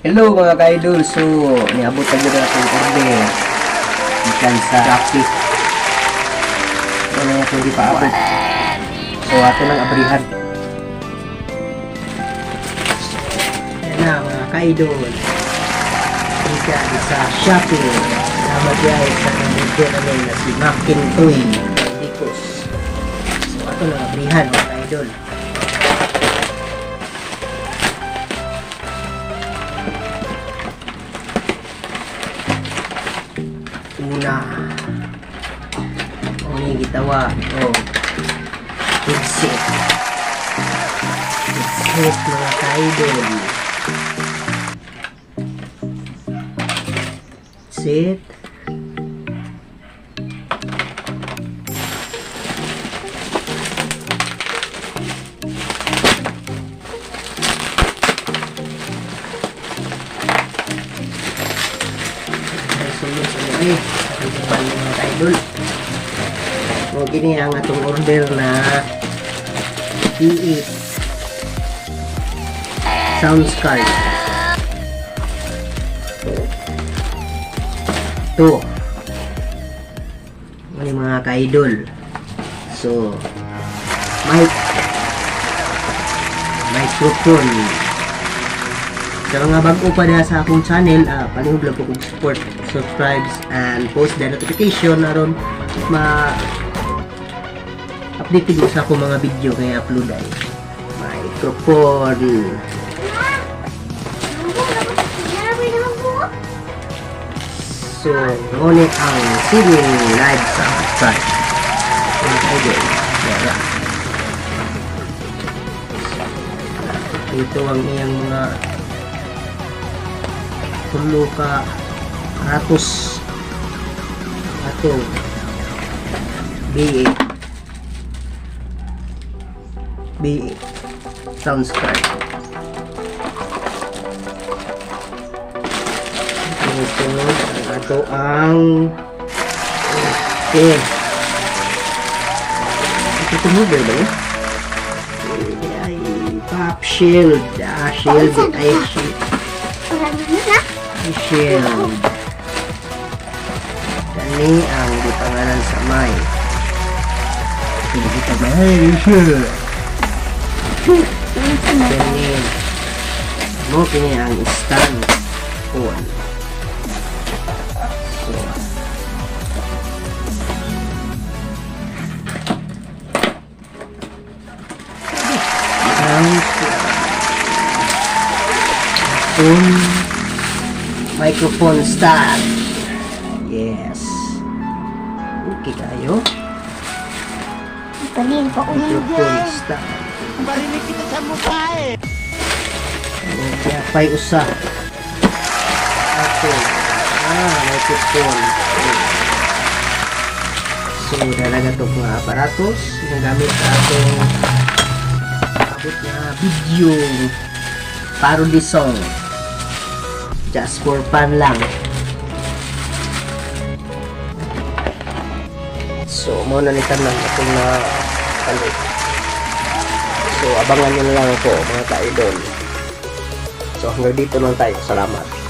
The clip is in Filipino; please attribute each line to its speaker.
Speaker 1: Hello mga ka-idol, so niabot na dyan natin order ikan sa traffic. Ano na ito, hindi pa abot. So ato nang abrihan. Yan na mga ka-idol, ikan sa Shopee. Salamat guys sa order namin na si Makintoy Tikos. So ato nang abrihan mga ka-idol. Una ang gitawa headset mga ka-idol, headset mga ka-idol. So gini ang atong order na i8 sounds card. Ito ano mga ka-idol. So microphone. Sa mga bago pa na sa akong channel, palihog lang po kong support, subscribe, and post the notification aron ma-update ko sa akong mga video kaya upload ay microphone. So, ngunit ang singing live sa subscribe. Ito ang iyang mga tulo ka ratos ato B8 sounds card. Ito ang ato ang okay. Ito mobile ba yun? Ay, pop shield. Shield ay shield. Kani ang gipangalan sa may. Hindi kita mahal shield. Kini ang stand phone. So, microphone stand. Yes. Okay tayo.
Speaker 2: Palin pa ko
Speaker 1: Microphone stand.
Speaker 2: Barinig kita sa mukha eh.
Speaker 1: Pay usa. Okay. Microphone. So, dalaga ito mga aparatos na gamit sa atong abot na video parody song. Just for fun lang. So, muna nitan lang itong na palit. So, abangan nyo na lang ako mga ka-idol. So, hanggang dito lang tayo. Salamat.